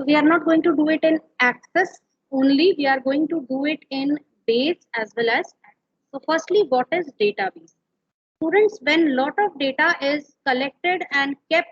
We are not going to do it in access only, we are going to do it in base as well as access. So firstly, what is database? Students, when lot of data is collected and kept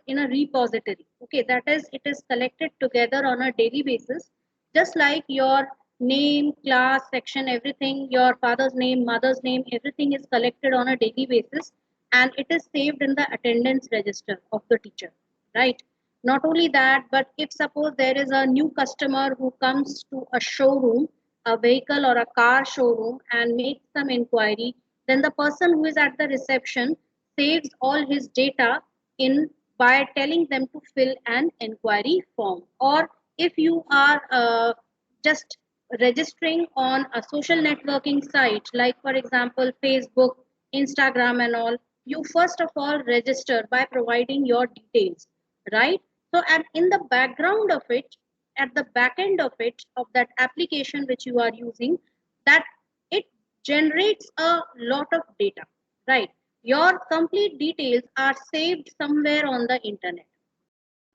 in a repository, okay, that is, it is collected together on a daily basis, just like your name, class, section, everything, your father's name, mother's name, everything is collected on a daily basis, and it is saved in the attendance register of the teacher, right? Not only that, but if suppose there is a new customer who comes to a showroom, a vehicle or a car showroom, and makes some inquiry, then the person who is at the reception saves all his data in by telling them to fill an inquiry form. Or if you are just registering on a social networking site, like for example Facebook, Instagram and all, you first of all register by providing your details, right? So and in the background of it, at the back end of it, of that application which you are using, that it generates a lot of data, right? Your complete details are saved somewhere on the internet.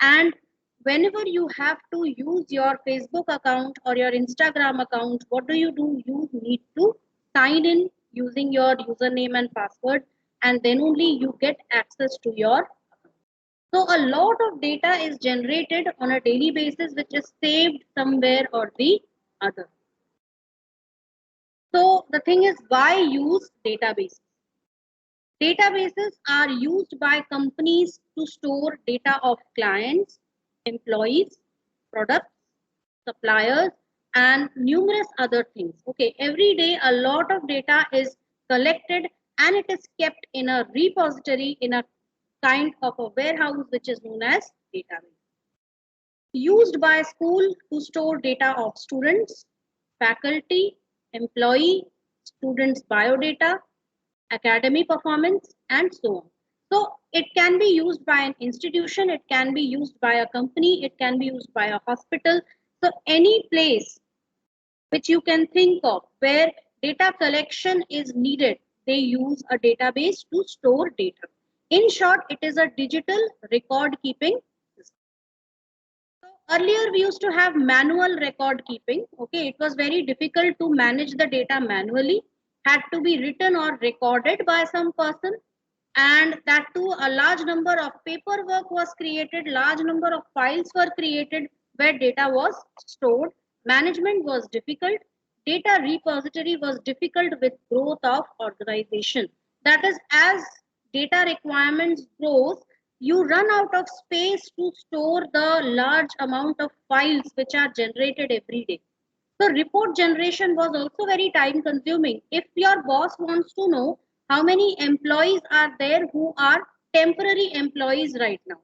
And whenever you have to use your Facebook account or your Instagram account, what do? You need to sign in using your username and password, and then only you get access to your account. So a lot of data is generated on a daily basis, which is saved somewhere or the other. So the thing is, why use databases? Databases are used by companies to store data of clients, employees, products, suppliers, and numerous other things. Okay, every day a lot of data is collected and it is kept in a repository, in a kind of a warehouse which is known as database. Used by school to store data of students, faculty, employee, students' biodata, academic performance, and so on. So it can be used by an institution, it can be used by a company, it can be used by a hospital. So any place which you can think of where data collection is needed, they use a database to store data. In short, it is a digital record keeping system. So earlier we used to have manual record keeping. Okay, it was very difficult to manage the data manually, had to be written or recorded by some person, and that too a large number of paperwork was created, large number of files were created where data was stored. Management was difficult, data repository was difficult with growth of organization. That is, as data requirements grows, you run out of space to store the large amount of files which are generated every day. So report generation was also very time consuming. If your boss wants to know how many employees are there who are temporary employees right now,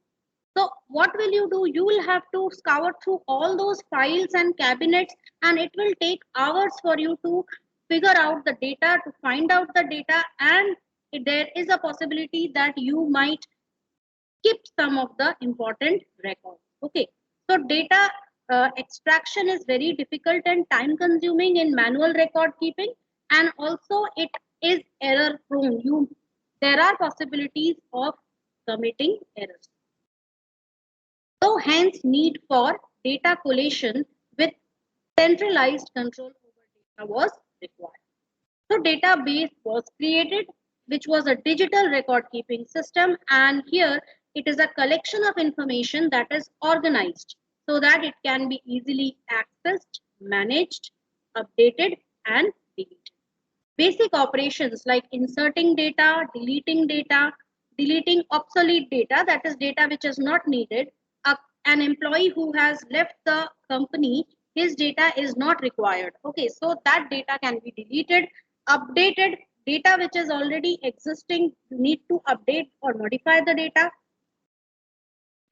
so what will you do? You will have to scour through all those files and cabinets, and it will take hours for you to figure out the data, to find out the data, and there is a possibility that you might skip some of the important records. Okay, so data extraction is very difficult and time consuming in manual record keeping, and also it is error prone. There are possibilities of committing errors. So hence need for data collation with centralized control over data was required. So database was created, which was a digital record keeping system, and here it is a collection of information that is organized so that it can be easily accessed, managed, updated, and deleted. Basic operations like inserting data, deleting obsolete data, that is data which is not needed. An employee who has left the company, his data is not required. Okay, so that data can be deleted. Updated data which is already existing, you need to update or modify the data.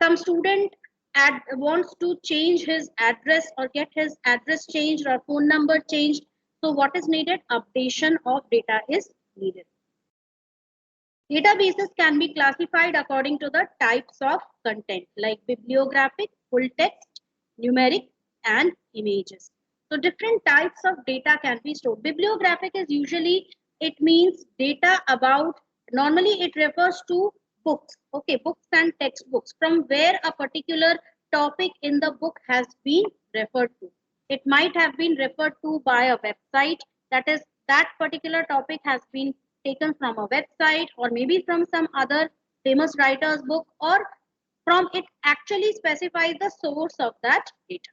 Some student wants to change his address or get his address changed or phone number changed. So what is needed? Updation of data is needed. Databases can be classified according to the types of content like bibliographic, full text, numeric, and images. So different types of data can be stored. Bibliographic is usually, it means data about, normally it refers to books, okay, books and textbooks from where a particular topic in the book has been referred to. It might have been referred to by a website, that is, that particular topic has been taken from a website or maybe from some other famous writer's book, or from it actually specifies the source of that data.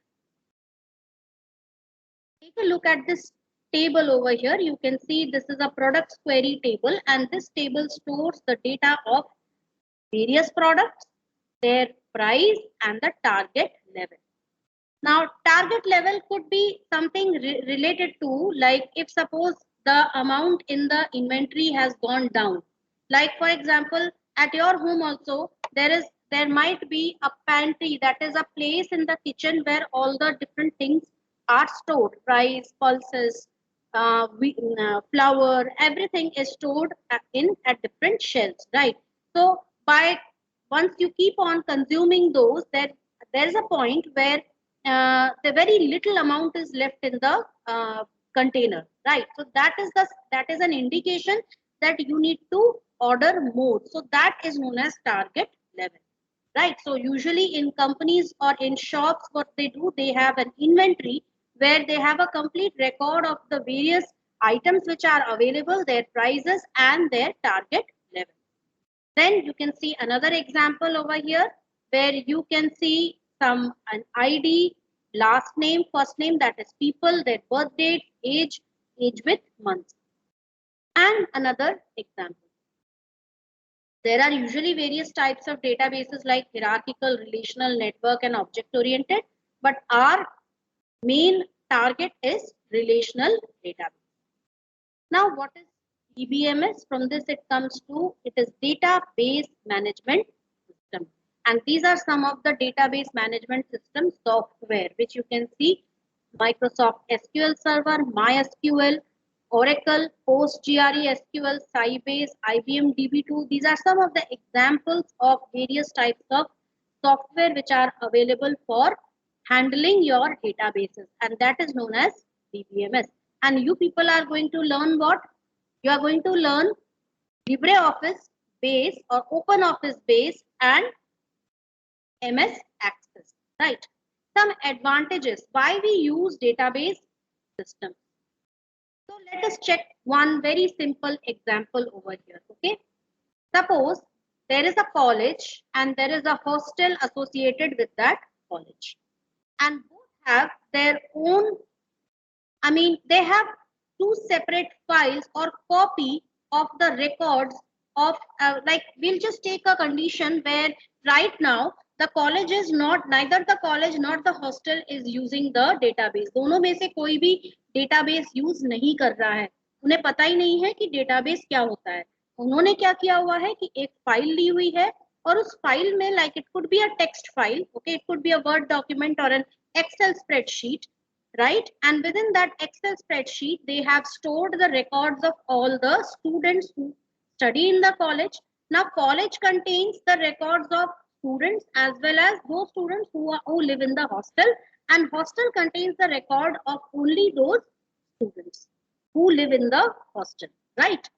Take a look at this table over here. You can see this is a products query table, and this table stores the data of various products, their price, and the target level. Now, target level could be something related to, like if suppose the amount in the inventory has gone down. Like for example, at your home also, there might be a pantry, that is a place in the kitchen where all the different things are stored. Rice, pulses, flour, everything is stored at different shelves, right? So by once you keep on consuming those, there's a point where the very little amount is left in the container, right? So that is an indication that you need to order more. So that is known as target level, right? So usually in companies or in shops, what they do, they have an inventory where they have a complete record of the various items which are available, their prices and their target level. Then you can see another example over here where you can see an ID, last name, first name, that is people, their birth date, age with months. And another example. There are usually various types of databases like hierarchical, relational, network, and object-oriented, but our main target is relational database. Now, what is DBMS? From this it comes to, it is database management system. And these are some of the database management system software, which you can see: Microsoft SQL Server, MySQL, Oracle, PostgreSQL, SQL, Sybase, IBM DB2. These are some of the examples of various types of software which are available for handling your databases, and that is known as DBMS. And you people are going to learn what? You are going to learn LibreOffice base or OpenOffice base and MS Access, right? Some advantages why we use database systems. So let us check one very simple example over here, okay? Suppose there is a college and there is a hostel associated with that college, and both have their own, they have two separate files or copy of the records of, like we'll just take a condition where right now the college is not, neither the college nor the hostel is using the database. दोनों में से कोई भी database use नहीं कर रहा है, उन्हें पता ही नहीं है कि database क्या होता है. उन्होंने क्या किया हुआ है कि एक फाइल ली हुई है और उस फाइल में, like it could be a text file, okay, it could be a Word document or an Excel spreadsheet, right? And within that Excel spreadsheet, they have stored the records of all the students who study in the college. Now, college contains the records of students as well as those students who live in the hostel, and hostel contains the record of only those students who live in the hostel, right?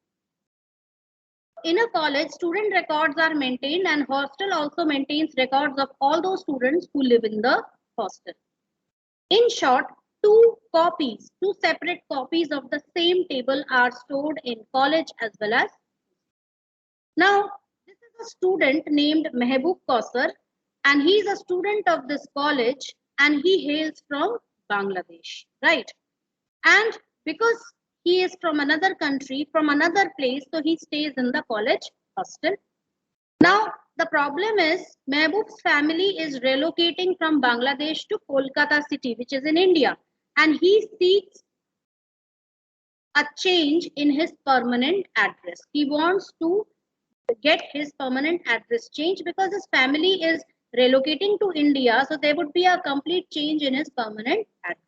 In a college, student records are maintained, and hostel also maintains records of all those students who live in the hostel. In short, two separate copies of the same table are stored in college as well as. Now, this is a student named Mehboob Kausar, and he is a student of this college, and he hails from Bangladesh, right? And because he is from another country, from another place, so he stays in the college hostel. Now, the problem is Mehboob's family is relocating from Bangladesh to Kolkata city, which is in India, and he seeks a change in his permanent address. He wants to get his permanent address changed because his family is relocating to India, so there would be a complete change in his permanent address.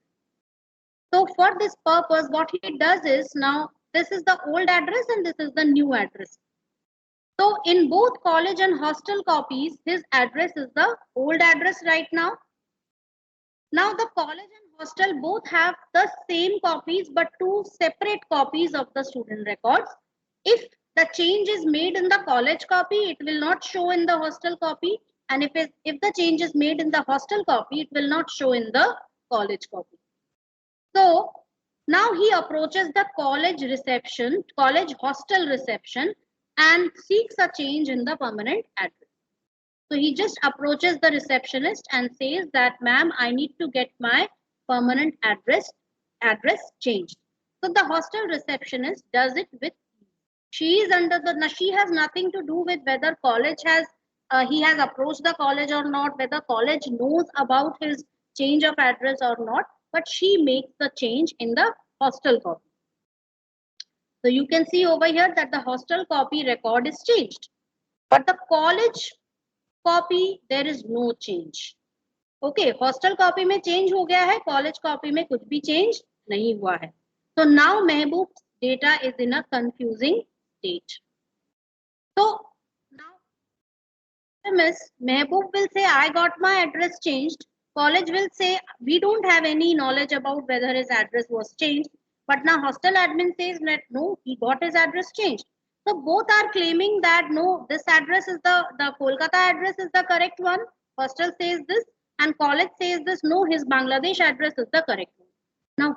So for this purpose, what he does is, now this is the old address and this is the new address. So in both college and hostel copies, his address is the old address right now. Now the college and hostel both have the same copies but two separate copies of the student records. If the change is made in the college copy, it will not show in the hostel copy. And if the change is made in the hostel copy, it will not show in the college copy. So now he approaches the college hostel reception and seeks a change in the permanent address. So he just approaches the receptionist and says that, ma'am, I need to get my permanent address changed. So the hostel receptionist does it with, she is under the, she has nothing to do with whether college has, he has approached the college or not, whether college knows about his change of address or not, but she makes the change in the hostel copy. So you can see over here that the hostel copy record is changed, but the college copy there is no change. Okay, hostel copy में change हो गया है, college copy में कुछ भी change नहीं हुआ है. So now Mehboo's data is in a confusing state. So now Miss Mehboob will say, I got my address changed. College will say, we don't have any knowledge about whether his address was changed. But now hostel admin says that no, he got his address changed. So both are claiming that no, this address is the Kolkata address is the correct one. Hostel says this and college says this. No, his Bangladesh address is the correct one. Now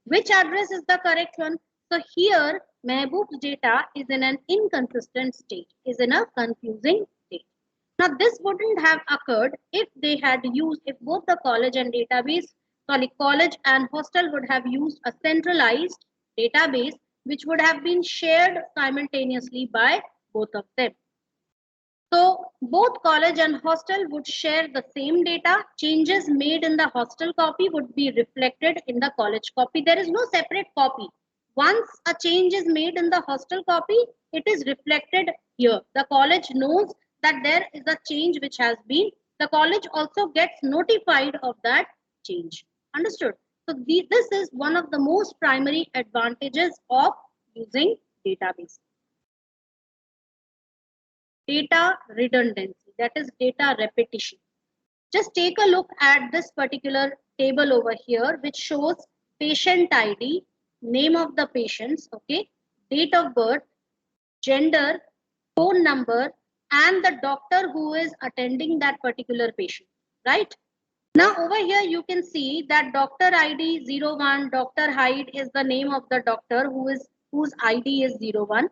which address is the correct one? So here Mehboob's data is in an inconsistent state, is in a confusing state. Now this wouldn't have occurred if they had used, if both the college and college and hostel would have used a centralized database which would have been shared simultaneously by both of them. So both college and hostel would share the same data. Changes made in the hostel copy would be reflected in the college copy. There is no separate copy. Once a change is made in the hostel copy, it is reflected here. The college knows that there is a change which has been. The college also gets notified of that change. Understood? So this is one of the most primary advantages of using database. Data redundancy, that is data repetition. Just take a look at this particular table over here, which shows patient ID, name of the patients, okay, date of birth, gender, phone number, and the doctor who is attending that particular patient, right? Now over here you can see that doctor ID 01, Dr. Hyde is the name of the doctor whose ID is 01.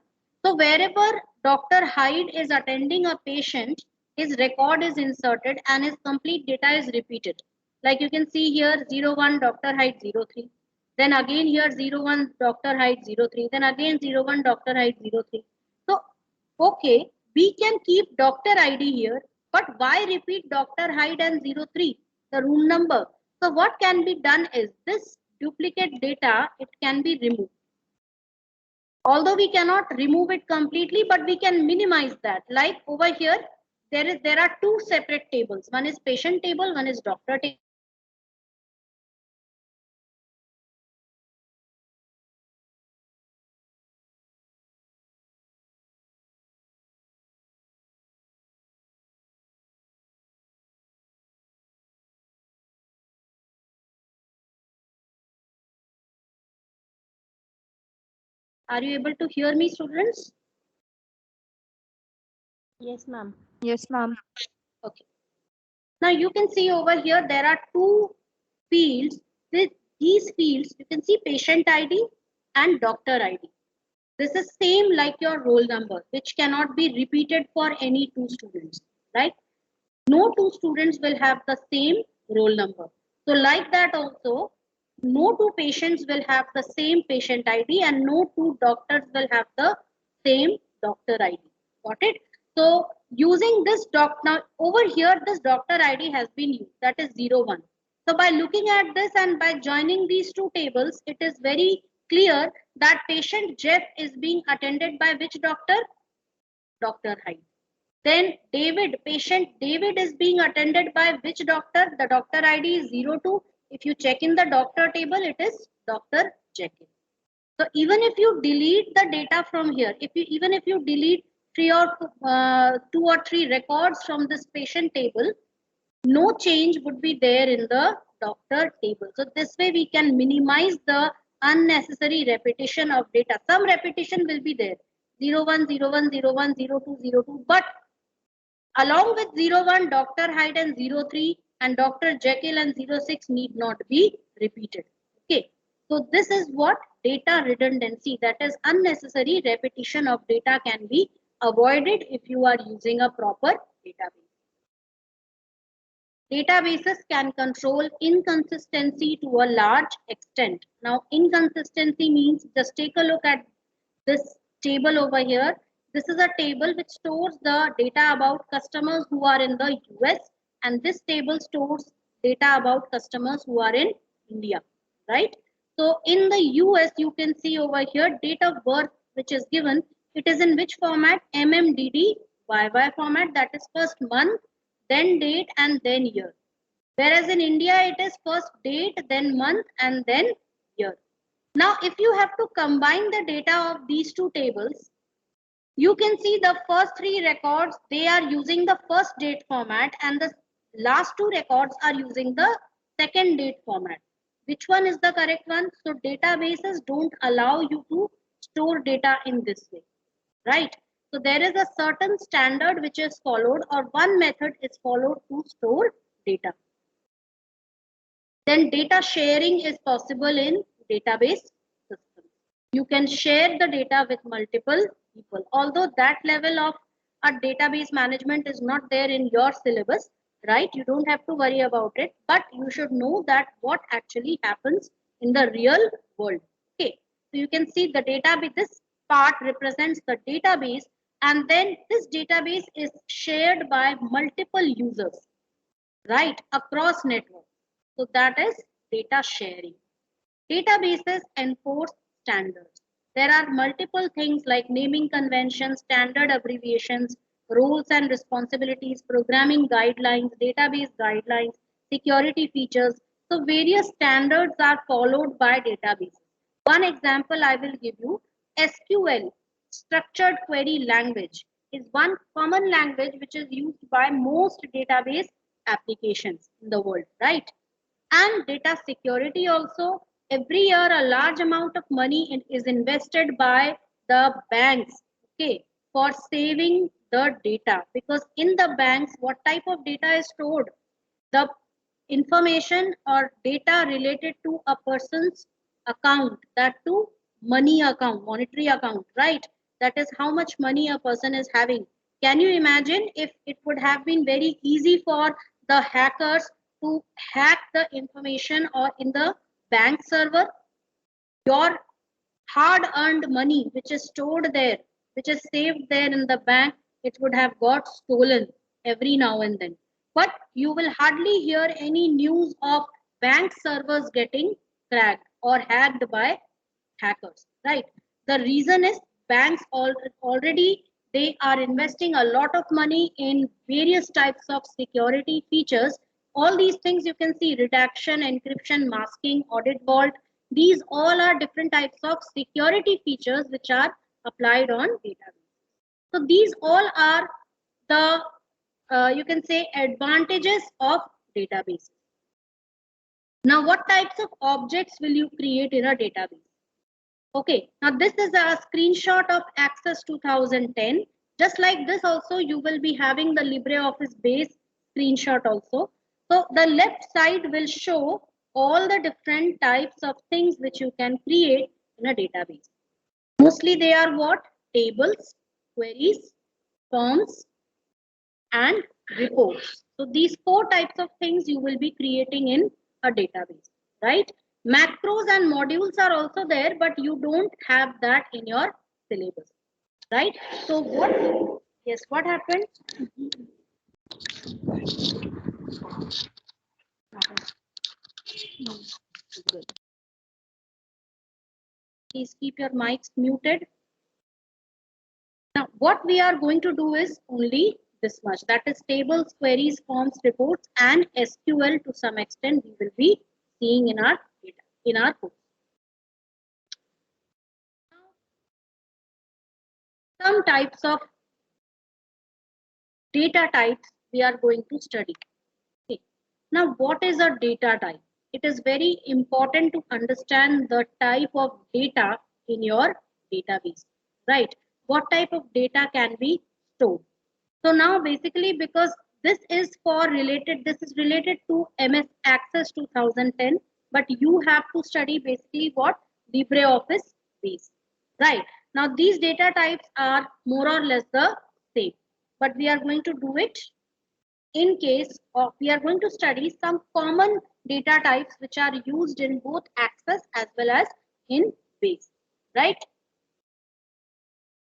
So wherever Dr. Hyde is attending a patient, his record is inserted and his complete data is repeated. Like you can see here 01 Dr. Hyde 03. Then again here 01 Dr. Hyde 03. Then again 01 Dr. Hyde 03. So okay, we can keep Dr. ID here, but why repeat Dr. Hyde and 03? The room number. So what can be done is this duplicate data, it can be removed. Although we cannot remove it completely, but we can minimize that. Like over here, there are two separate tables. One is patient table, one is doctor table. Are you able to hear me, students? Yes, ma'am. Yes, ma'am. Okay. Now you can see over here, there are two fields. These fields, you can see patient ID and doctor ID. This is same like your roll number, which cannot be repeated for any two students, right? No two students will have the same roll number. So like that also, no two patients will have the same patient ID and no two doctors will have the same doctor ID. Got it? So using this now over here, this doctor ID has been used, that is 01. So by looking at this and by joining these two tables, it is very clear that patient Jeff is being attended by which doctor? Dr. Hyde. Then patient David is being attended by which doctor? The doctor ID is 02. If you check in the doctor table, it is Dr. Jekyll. So even if you delete the data from here, even if you delete two or three records from this patient table, no change would be there in the doctor table. So this way we can minimize the unnecessary repetition of data. Some repetition will be there, 01, 01, 01, 02, 02, but Along with 01, Dr. Hyde and 03 and Dr. Jekyll and 06 need not be repeated. Okay. So this is what data redundancy, that is unnecessary repetition of data, can be avoided if you are using a proper database. Databases can control inconsistency to a large extent. Now, inconsistency means, just take a look at this table over here. This is a table which stores the data about customers who are in the US, and this table stores data about customers who are in India, right? So in the US, you can see over here date of birth which is given. It is in which format? MMDD format, that is first month, then date, and then year. Whereas in India, it is first date, then month, and then year. Now, if you have to combine the data of these two tables, you can see the first three records, they are using the first date format, and the last two records are using the second date format. Which one is the correct one? So databases don't allow you to store data in this way, right? So there is a certain standard which is followed, or one method is followed to store data. Then data sharing is possible in database systems. You can share the data with multiple people. Although that level of a database management is not there in your syllabus, right? You don't have to worry about it, but you should know that what actually happens in the real world. Okay, so you can see the database, this part represents the database, and then this database is shared by multiple users, right, across networks. So that is data sharing. Databases enforce standards. There are multiple things like naming conventions, standard abbreviations, roles and responsibilities, programming guidelines, database guidelines, security features. So various standards are followed by databases. One example I will give you, SQL, structured query language, is one common language which is used by most database applications in the world, right? And data security also. Every year a large amount of money is invested by the banks, okay, for saving the data, because in the banks what type of data is stored? The information or data related to a person's account, that to money account, monetary account, right? That is how much money a person is having. Can you imagine if it would have been very easy for the hackers to hack the information or in the bank server? Your hard earned money which is stored there, which is saved there in the bank, it would have got stolen every now and then. But you will hardly hear any news of bank servers getting cracked or hacked by hackers, right? The reason is banks already, they are investing a lot of money in various types of security features. All these things you can see: redaction, encryption, masking, audit vault. These all are different types of security features which are applied on database. So these all are the you can say advantages of databases. Now, what types of objects will you create in a database? Okay, now this is a screenshot of Access 2010. Just like this also, you will be having the LibreOffice base screenshot also. So the left side will show all the different types of things which you can create in a database. Mostly they are what? Tables, queries, forms, and reports. So these four types of things you will be creating in a database, right? Macros and modules are also there, but you don't have that in your syllabus, right? So what, yes, what happened? Good. Please keep your mics muted. Now, what we are going to do is only this much. That is tables, queries, forms, reports, and SQL to some extent we will be seeing in our data, in our course. Some types of data types we are going to study. Okay. Now, what is a data type? It is very important to understand the type of data in your database, right? What type of data can be stored? So now basically, because this is related to MS Access 2010, but you have to study basically what? LibreOffice base, right? Now these data types are more or less the same, but we are going to do it in case of, we are going to study some common data types which are used in both Access as well as in base, right?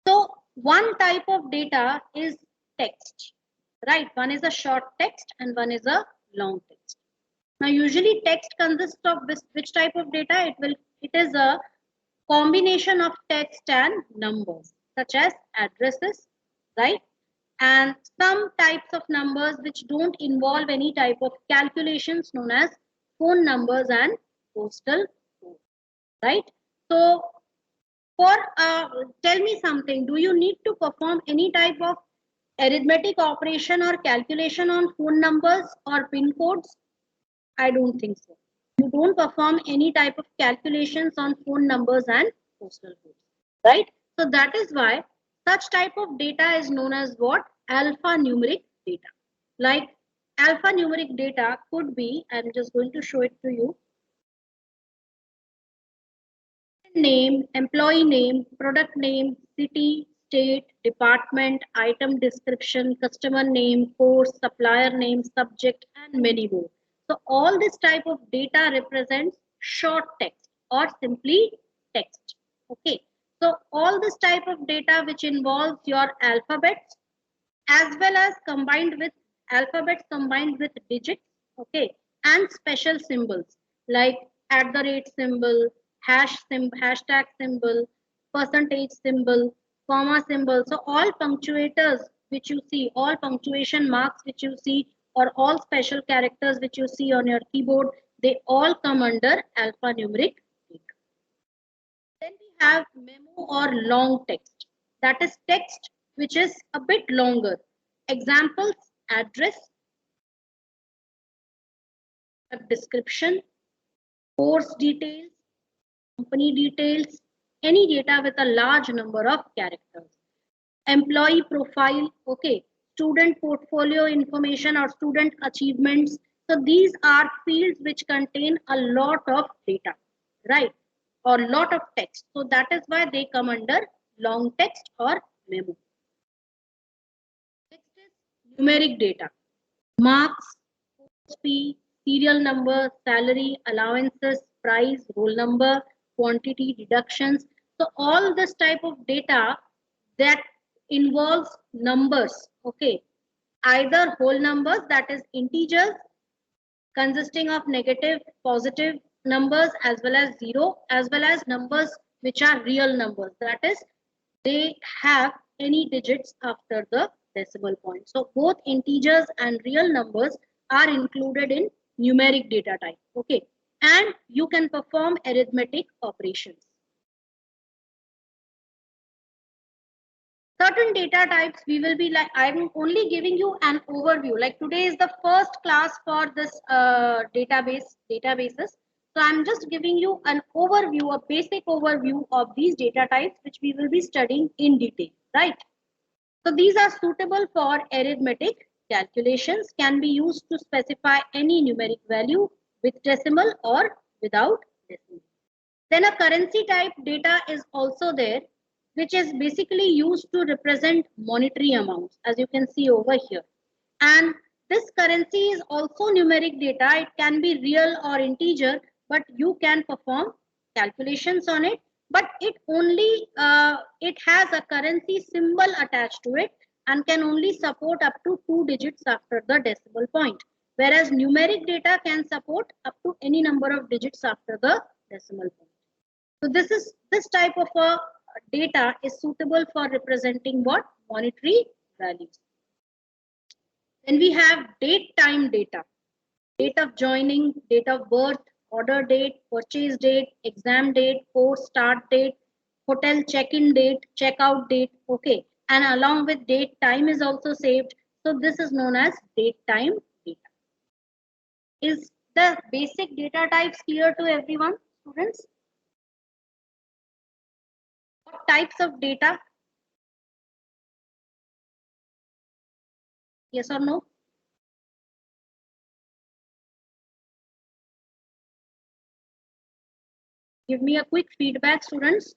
So one type of data is text, right? One is a short text and one is a long text. Now usually text consists of which type of data? It is a combination of text and numbers, such as addresses, right? And some types of numbers which don't involve any type of calculations, known as phone numbers and postal codes, right? So for tell me something, do you need to perform any type of arithmetic operation or calculation on phone numbers or pin codes? I don't think so. You don't perform any type of calculations on phone numbers and postal codes, right? So that is why such type of data is known as what? Alphanumeric data. Like alphanumeric data could be, I'm just going to show it to you. Name, employee name, product name, city, state, department, item description, customer name, course, supplier name, subject, and many more. So all this type of data represents short text or simply text. Okay. So all this type of data which involves your alphabets as well as combined with alphabets combined with digits, okay, and special symbols like at the rate symbol, hashtag symbol, percentage symbol, comma symbol. So all punctuators which you see, all punctuation marks which you see, or all special characters which you see on your keyboard, they all come under alphanumeric data. Then we have memo or long text. That is text which is a bit longer. Examples: address, description, course details, company details, any data with a large number of characters. Employee profile, okay, student portfolio information or student achievements. So these are fields which contain a lot of data, right? Or lot of text. So that is why they come under long text or memo. Next is numeric data. Marks, fee, serial number, salary, allowances, price, roll number, quantity, deductions. So all this type of data that involves numbers, okay, either whole numbers, that is integers consisting of negative, positive numbers as well as zero, as well as numbers which are real numbers, that is they have any digits after the decimal point. So both integers and real numbers are included in numeric data type, okay, and you can perform arithmetic operations. Certain data types we will be like, I'm only giving you an overview, like today is the first class for this databases. So I'm just giving you an overview, a basic overview of these data types which we will be studying in detail, right? So these are suitable for arithmetic calculations, can be used to specify any numeric value with decimal or without decimal. Then a currency type data is also there, which is basically used to represent monetary amounts, as you can see over here. And this currency is also numeric data. It can be real or integer, but you can perform calculations on it. But it has a currency symbol attached to it and can only support up to 2 digits after the decimal point. Whereas numeric data can support up to any number of digits after the decimal point. So this type of a data is suitable for representing what? Monetary values. Then we have date time data. Date of joining, date of birth, order date, purchase date, exam date, course start date, hotel check-in date, check-out date, okay. And along with date time is also saved. So this is known as date time data. Is the basic data types clear to everyone, students? What types of data? Yes or no? Give me a quick feedback, students.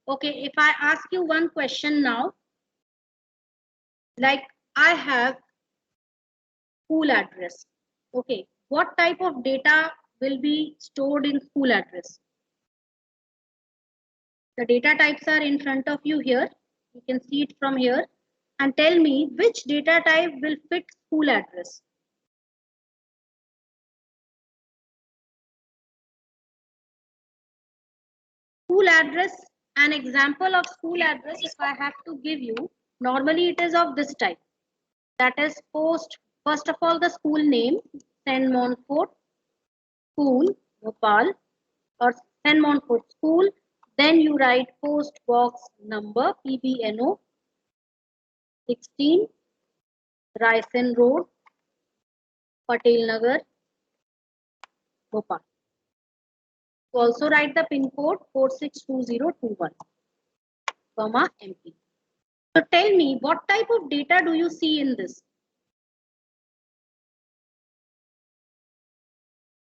Okay, if I ask you one question now, like I have school address. Okay, what type of data will be stored in school address? The data types are in front of you here. You can see it from here. And tell me which data type will fit school address. School address, an example of school address, if I have to give you, normally it is of this type. That is post, first of all, the school name, St. Montfort School, Bhopal, or St. Montfort School. Then you write post box number, PBNO, 16, Raisen Road, Patel Nagar, Bhopal. You also write the pin code 462021, comma MP. So tell me, what type of data do you see in this?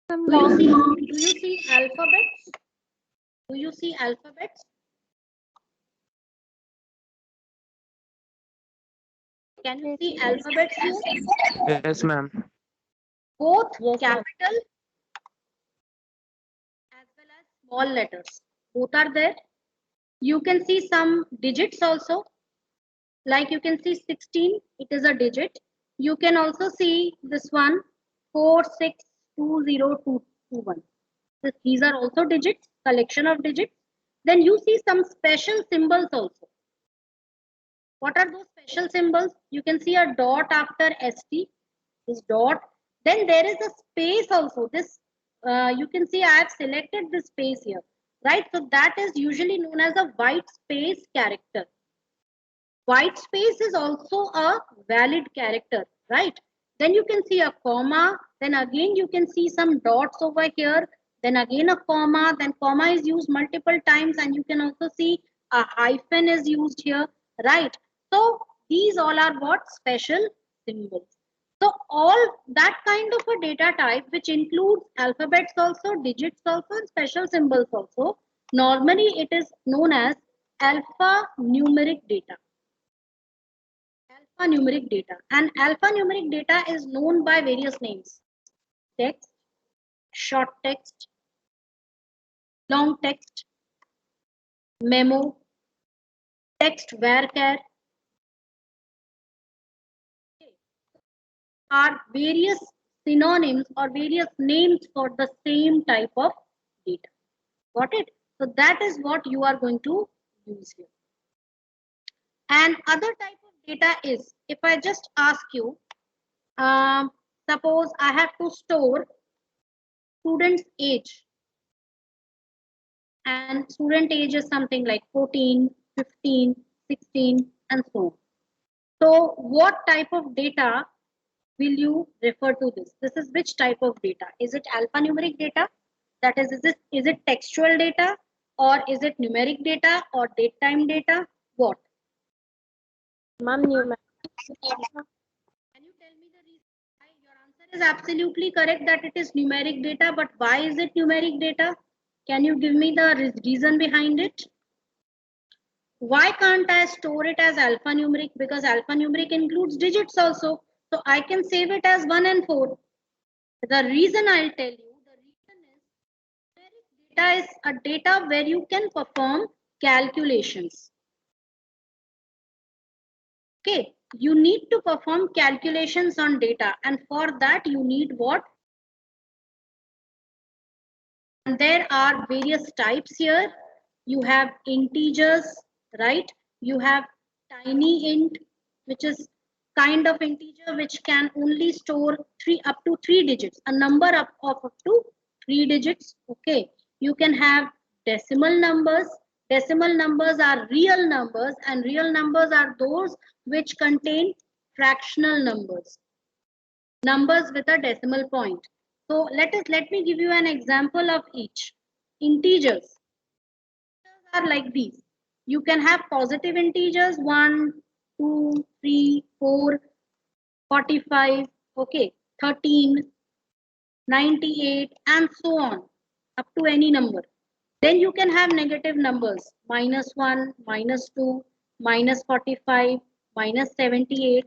Do you see alphabets? Do you see alphabets? Can you see alphabets here? Yes, ma'am. Both Yes, capital as well as small letters. Both are there. You can see some digits also. Like you can see 16, it is a digit. You can also see this one, 462021. These are also digits, collection of digits. Then you see some special symbols also. What are those special symbols? You can see a dot after ST, this dot. Then there is a space also. This you can see I have selected this space here, right? So that is usually known as a white space character. White space is also a valid character, right? Then you can see a comma, then again you can see some dots over here, then again a comma, then comma is used multiple times, and you can also see a hyphen is used here, right? So these all are what? Special symbols. So all that kind of a data type, which includes alphabets also, digits also, and special symbols also, normally it is known as alphanumeric data. Alphanumeric data. And alphanumeric data is known by various names: text, short text, long text, memo, text varchar, are various synonyms or various names for the same type of data. Got it? So that is what you are going to use here. And other type of data is, if I just ask you, suppose I have to store student's age, and student age is something like 14, 15, 16, and so on. So what type of data will you refer to this? This is which type of data? Is it alphanumeric data? That is it textual data, or is it numeric data, or date time data? What? ma'am, numeric. Can you tell me the reason why? Your answer is absolutely correct that it is numeric data, but why is it numeric data? Can you give me the reason behind it? Why can't I store it as alphanumeric? Because alphanumeric includes digits also. So I can save it as 1 and 4. The reason I'll tell you, the reason is numeric data is a data where you can perform calculations. Okay, you need to perform calculations on data, and for that you need what? And there are various types here. You have integers, right? You have tiny int, which is kind of integer which can only store up to 3 digits, a number of up to 3 digits. Okay. You can have decimal numbers. Decimal numbers are real numbers, and real numbers are those which contain fractional numbers, numbers with a decimal point. So let me give you an example of each. Integers. are like these. You can have positive integers 1, 2, 3, 4, 45, okay, 13, 98, and so on, up to any number. Then you can have negative numbers, -1, -2, -45, -78,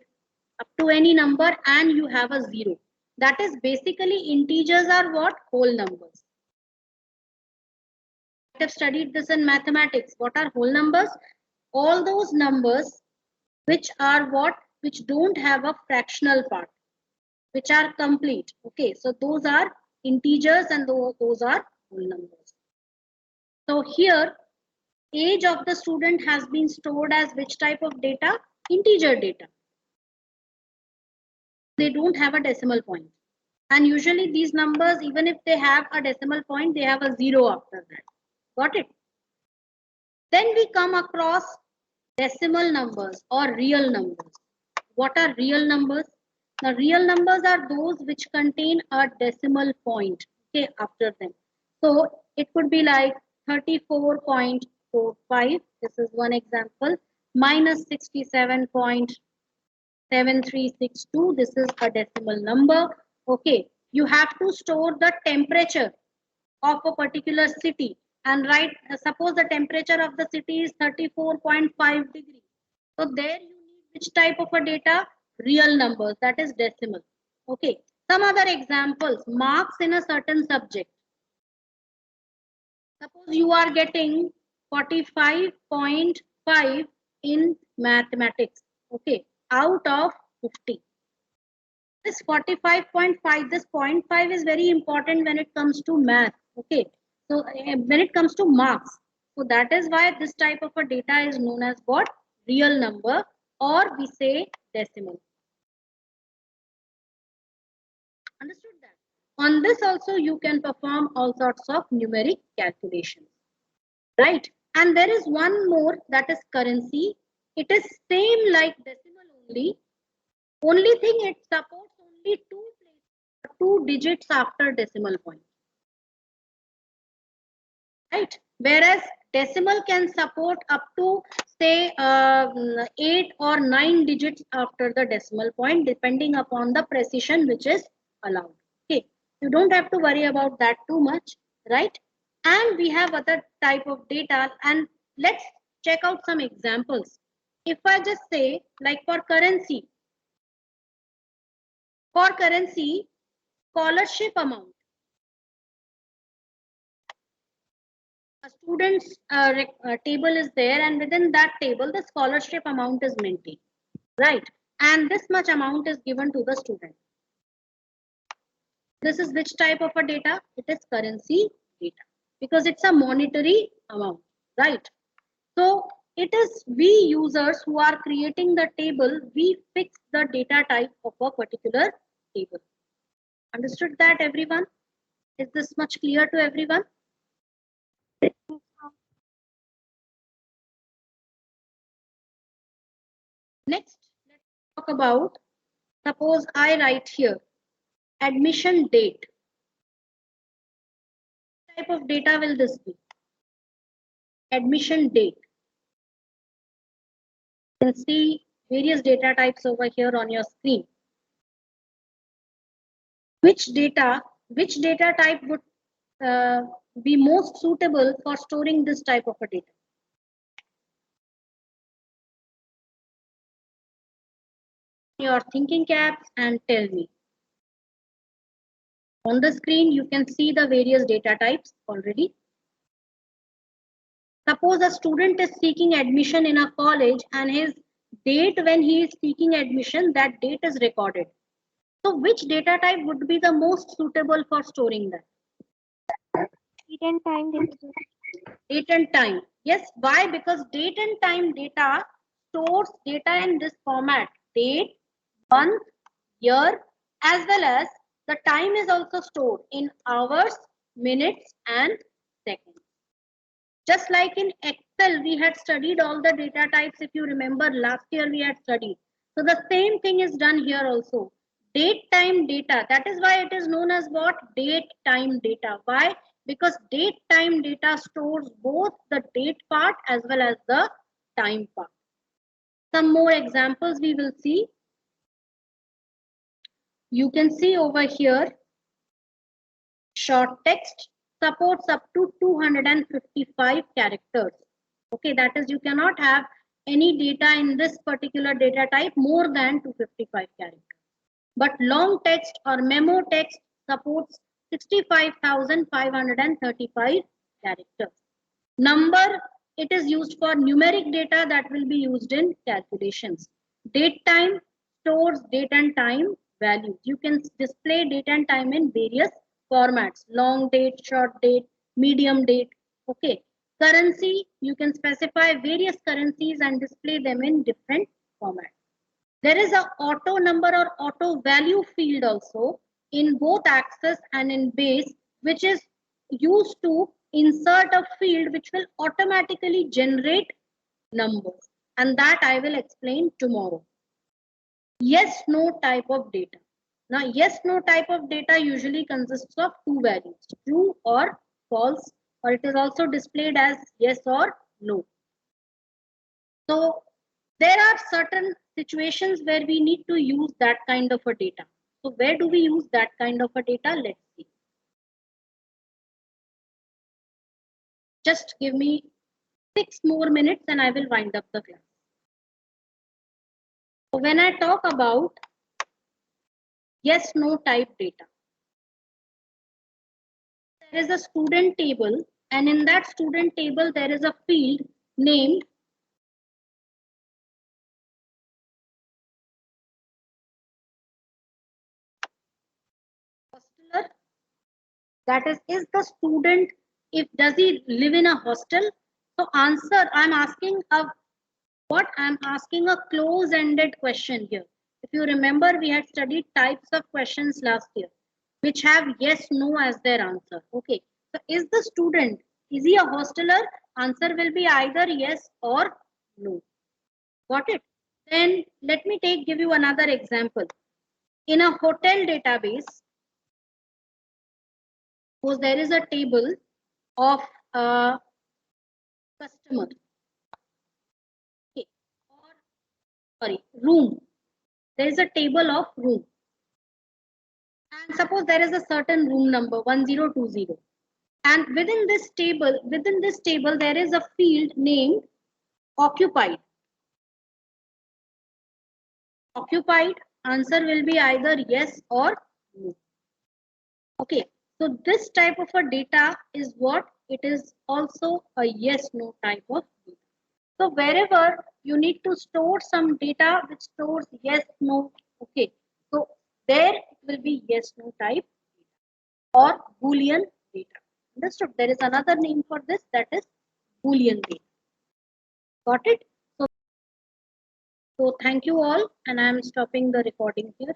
up to any number, and you have a 0. That is basically integers are what? Whole numbers. I have studied this in mathematics. What are whole numbers? All those numbers which are what? Which don't have a fractional part, which are complete. Okay, so those are integers and those are whole numbers. So here, age of the student has been stored as which type of data? Integer data. They don't have a decimal point. And usually these numbers, even if they have a decimal point, they have a 0 after that. Got it? Then we come across decimal numbers or real numbers. What are real numbers? The real numbers are those which contain a decimal point, okay, after them. So it could be like 34.45. This is one example. Minus 67.7362. This is a decimal number. Okay, you have to store the temperature of a particular city and write, suppose the temperature of the city is 34.5 degrees. So there you need which type of a data? Real numbers, that is decimal. Okay, some other examples, marks in a certain subject. Suppose you are getting 45.5 in mathematics, okay, out of 50. This 45.5, this 0.5 is very important when it comes to math, okay. So when it comes to marks, so that is why this type of a data is known as what? Real number, or we say decimal. Understood that? On this also you can perform all sorts of numeric calculations, right? And there is one more, that is currency. It is same like decimal only thing it supports only two digits after decimal point. Right? Whereas decimal can support up to say 8 or 9 digits after the decimal point, depending upon the precision which is allowed. Okay, you don't have to worry about that too much, right? And we have other type of data, and let's check out some examples. If I just say, like for currency, scholarship amount. A student's table is there, and within that table the scholarship amount is maintained, right? And this much amount is given to the student. This is which type of a data? It is currency data, because it's a monetary amount, right? So it is we users who are creating the table, we fix the data type of a particular table. Understood that, everyone? Is this much clear to everyone? Next, let's talk about, suppose I write here admission date. What type of data will this be? Admission date. You can see various data types over here on your screen. Which data type would be most suitable for storing this type of a data? Your thinking caps and tell me. On the screen, you can see the various data types already. Suppose a student is seeking admission in a college and his date when he is seeking admission, that date is recorded. So which data type would be the most suitable for storing that? Date and time data. Date and time. Yes, why? Because date and time data stores data in this format. Date, month, year, as well as the time is also stored in hours, minutes, and seconds. Just like in Excel, we had studied all the data types. If you remember, last year we had studied. So the same thing is done here also. Date time data. That is why it is known as what? Date time data. Why? because date time data stores both the date part as well as the time part. Some more examples we will see. You can see over here, short text supports up to 255 characters. Okay, that is, you cannot have any data in this particular data type more than 255 characters. But long text or memo text supports 65,535 characters. Number, it is used for numeric data that will be used in calculations. Date time stores date and time values. You can display date and time in various formats: long date, short date, medium date. Okay. Currency, you can specify various currencies and display them in different formats. There is a auto number or auto value field also in both access and in base, which is used to insert a field which will automatically generate numbers, and that I will explain tomorrow. Yes, no type of data. Now, yes, no type of data usually consists of two values, true or false, or it is also displayed as yes or no. So there are certain situations where we need to use that kind of a data. So where do we use that kind of a data? Let's see. Just give me 6 more minutes and I will wind up the class. So when I talk about yes, no type data, there is a student table, and in that student table there is a field named hosteler. That is the student, if does he live in a hostel? So answer, I'm asking a what I'm asking a close-ended question here. If you remember, we had studied types of questions last year, which have yes, no as their answer. Okay. So is the student, is he a hosteler? Answer will be either yes or no. Got it? Then let me give you another example. In a hotel database, suppose there is a table of a customer. Okay. Or sorry, room. There is a table of room. And suppose there is a certain room number 1020. And within this table, there is a field named occupied. Occupied answer will be either yes or no. Okay, so this type of a data is what it is also a yes no type of data. So wherever you need to store some data which stores yes no, okay, so there it will be yes no type or Boolean data. Understood? There is another name for this, that is Boolean data. Got it? So thank you all, and I am stopping the recording here.